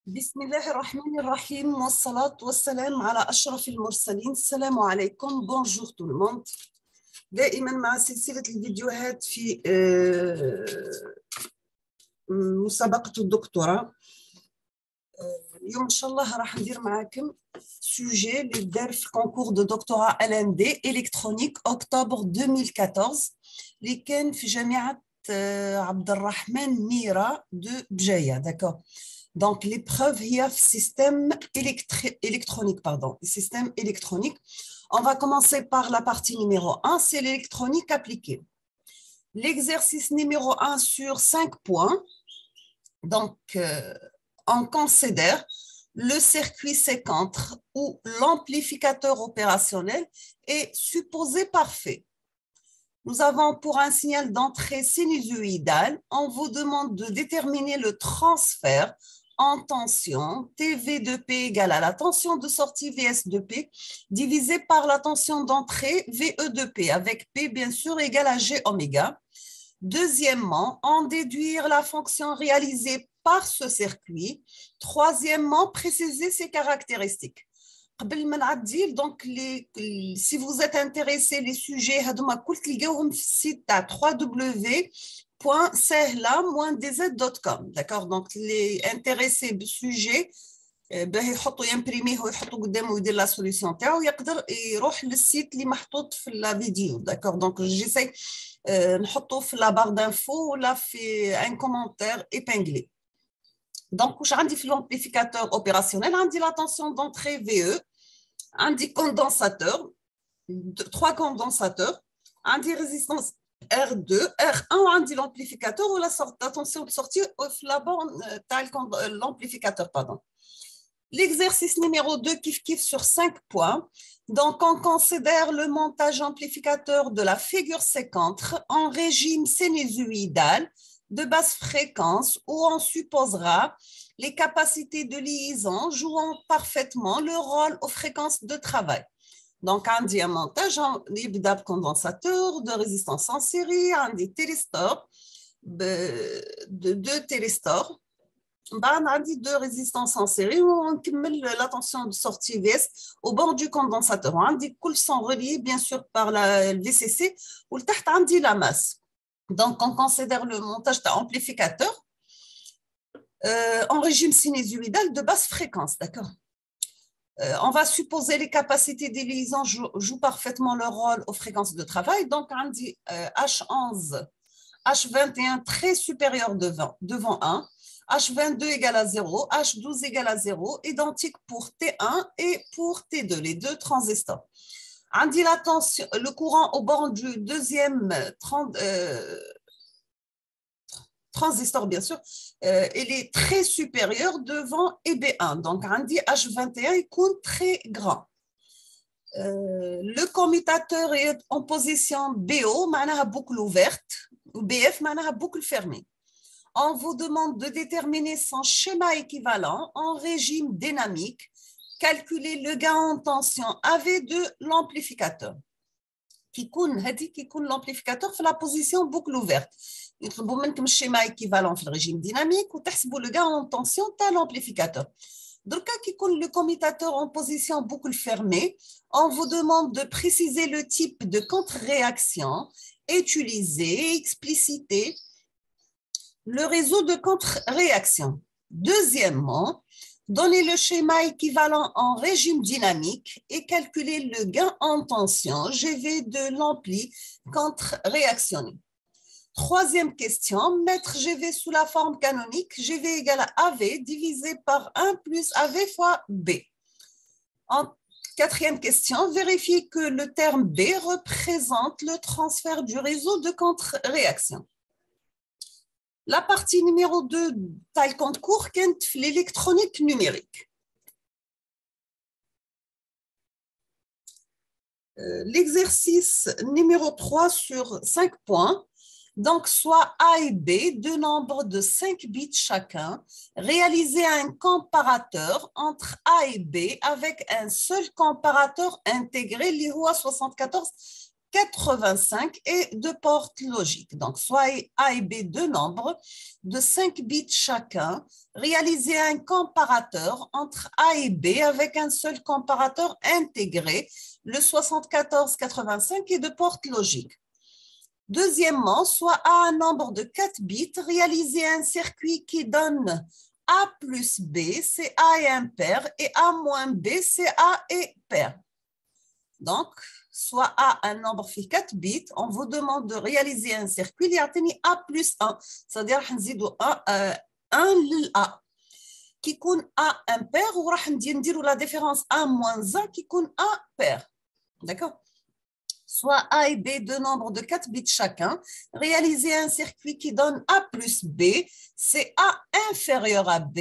بسم الله الرحمن الرحيم والصلاة والسلام على أشرف المرسلين. السلام عليكم. بونجور تو الموند. دائما مع سلسلة الفيديوهات في مسابقة الدكتوراه. اليوم إن شاء الله راح ندير معاكم سوجي اللي دار في كونكور دو دكتوراه LND إلكترونيك أكتوبر 2014 اللي كان في جامعة عبد الرحمن ميرا دو بجاية. داكور. Donc, l'épreuve il y a système électronique, pardon, système électronique. On va commencer par la partie numéro 1, c'est l'électronique appliquée. L'exercice numéro 1 sur 5 points. Donc, on considère le circuit séquentre où l'amplificateur opérationnel est supposé parfait. Nous avons pour un signal d'entrée sinusoïdal, on vous demande de déterminer le transfert en tension TV de P égale à la tension de sortie VS de P divisé par la tension d'entrée VE de P avec P bien sûr égale à G oméga. Deuxièmement, en déduire la fonction réalisée par ce circuit. Troisièmement, préciser ses caractéristiques. Donc, si vous êtes intéressé, les sujets, site à www.sehla-dz.com. D'accord? Donc, les intéressés du sujet, يحطوا يمبريميه ويحطوا قدامه ويدير لا سوليسيون تاعو يقدر يروح للسيت اللي محطوط في لا فيديو. داكور. دونك جيساي نحطو في لا بار دانفو ولا في ان كومونتير ايبانغلي. دونك واش عندي في l'amplificateur opérationnel؟ عندي la tension d'entrée VE، عندي condensateur، 3 condensateurs، عندي résistance R2 R1 وعندي l'amplificateur ou la tension de sortie في la borne تاع l'amplificateur. Pardon. L'exercice numéro 2, kiff sur 5 points. Donc, on considère le montage amplificateur de la figure séquentre en régime sinusoïdal de basse fréquence où on supposera les capacités de liaison jouant parfaitement le rôle aux fréquences de travail. Donc, on dit un montage de condensateur, de résistance en série, un des télestores, de 2 télestores. On a dit 2 résistances en série où on cumule la tension de sortie VS au bord du condensateur. On dit qu'ils sont reliés bien sûr par la VCC ou le taht on dit la masse. Donc, on considère le montage d'amplificateur en régime sinusoïdal de basse fréquence. D'accord. On va supposer les capacités des liaisons jouent parfaitement leur rôle aux fréquences de travail. Donc, on dit H11, H21 très supérieur devant 1. H22 égale à 0, H12 égale à 0, identique pour T1 et pour T2, les 2 transistors. On dit la tension, le courant au bord du deuxième transistor, bien sûr, il est très supérieur devant EB1. Donc, on dit H21 est très grand. Le commutateur est en position BO, معناها boucle ouverte, ou BF, معناها boucle fermée. On vous demande de déterminer son schéma équivalent en régime dynamique, calculer le gain en tension AV de l'amplificateur. Qui compte l'amplificateur fait la position boucle ouverte. يطلبوا منكم schéma équivalent في le régime dynamique وتحسبوا le gain en tension تاع l'amplificateur. Donc, quand il compte le commutateur en position boucle fermée, on vous demande de préciser le type de contre-réaction utilisé et expliciter le réseau de contre-réaction. Deuxièmement, donner le schéma équivalent en régime dynamique et calculer le gain en tension GV de l'ampli contre-réactionné. Troisième question, mettre GV sous la forme canonique, GV égale à AV divisé par 1 plus AV fois B. En quatrième question, vérifier que le terme B représente le transfert du réseau de contre-réaction. La partie numéro 2 de concours, c'est l'électronique numérique. L'exercice numéro 3 sur 5 points, donc soit A et B, 2 nombres de 5 bits chacun, réaliser un comparateur entre A et B avec un seul comparateur intégré, l'IHOA 74 85 et deux portes logiques. Donc, soit A et B, deux nombres de 5 bits chacun. Réaliser un comparateur entre A et B avec un seul comparateur intégré, le 7485 et deux portes logiques. Deuxièmement, soit A un nombre de 4 bits, réaliser un circuit qui donne A plus B, c'est A et impair, et A moins B, c'est A et pair. Donc, soit A un nombre fait 4 bits, on vous demande de réaliser un circuit qui a A plus 1, c'est-à-dire qu'on va 1 للA qui est A impair ou on va la différence A moins 1 qui est A pair. D'accord? Soit A et B, deux nombres de 4 bits chacun, réaliser un circuit qui donne A plus B, c'est A inférieur à B,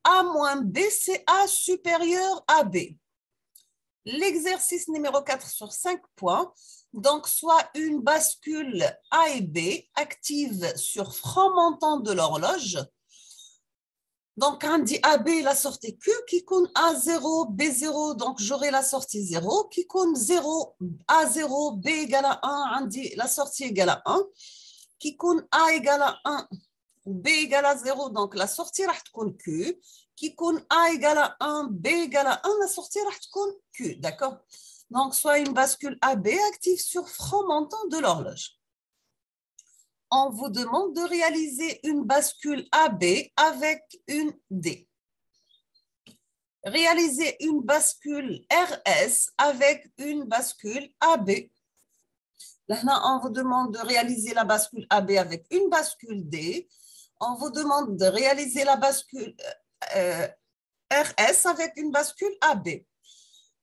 A moins B, c'est A supérieur à B. L'exercice numéro 4 sur 5 points, donc soit une bascule A et B active sur franc montant de l'horloge. Donc, on dit AB, la sortie Q, qui compte A0, B0, donc j'aurai la sortie 0, qui compte 0, A0, B égale à 1, on dit la sortie égale à 1, qui compte A égale à 1, ou B égale à 0, donc la sortie va être Q, qui compte A égale à 1, B égale à 1, la sortie va être Q, d'accord? Donc, soit une bascule AB active sur franc montant de l'horloge. On vous demande de réaliser une bascule AB avec une D. Réaliser une bascule RS avec une bascule AB. Là, on vous demande de réaliser la bascule AB avec une bascule D. On vous demande de réaliser la bascule RS avec une bascule AB.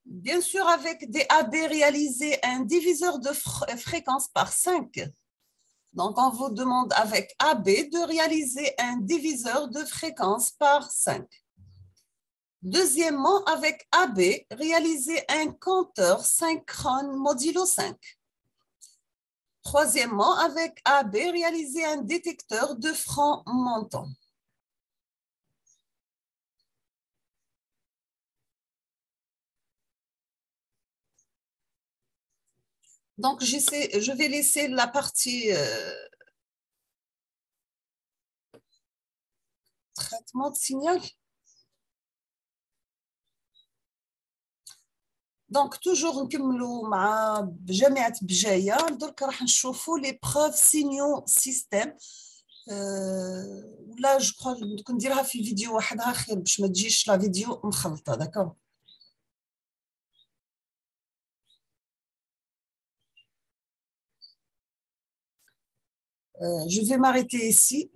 Bien sûr, avec des AB, réaliser un diviseur de fréquence par 5. Donc, on vous demande avec AB de réaliser un diviseur de fréquence par 5. Deuxièmement, avec AB, réaliser un compteur synchrone modulo 5. Troisièmement, avec AB, réaliser un détecteur de franc montant. Donc, je vais laisser la partie traitement de signal. Donc, toujours نكملوا مع جامعة بجاية. درك راح نشوفوا les preuves signaux système. ولا جو كخوا نديرها في فيديو وحدها خير باش ما تجيش لا فيديو مخلطة. D'accord. Je vais m'arrêter ici.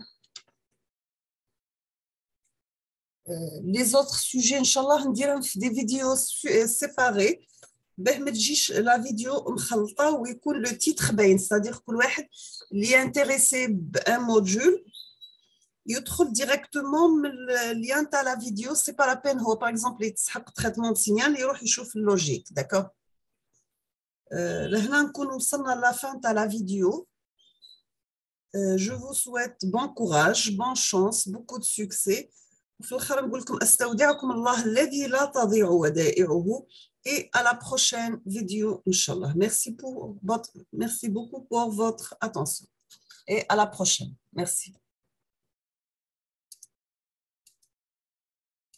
Les autres sujets, Inch'Allah, نديرهم في des vidéos séparées. باه ما تجيش لا فيديو مخلطه ويكون لو تيتر باين c'est-à-dire كل واحد اللي انتريسي بان موديول يدخل ديريكتومون من اللين تاع لا فيديو سي با لا بين هو باغ اكزومبل يتسحق تريتمون سينيال يروح يشوف اللوجيك داكور لهنا نكون وصلنا لا فان تاع لا فيديو je vous souhaite bon courage bonne chance beaucoup de succès وفي الاخر نقول لكم استودعكم الله الذي لا تضيع ودائعه. Et à la prochaine vidéo, Inch'Allah. Merci beaucoup pour votre attention. Et à la prochaine. Merci.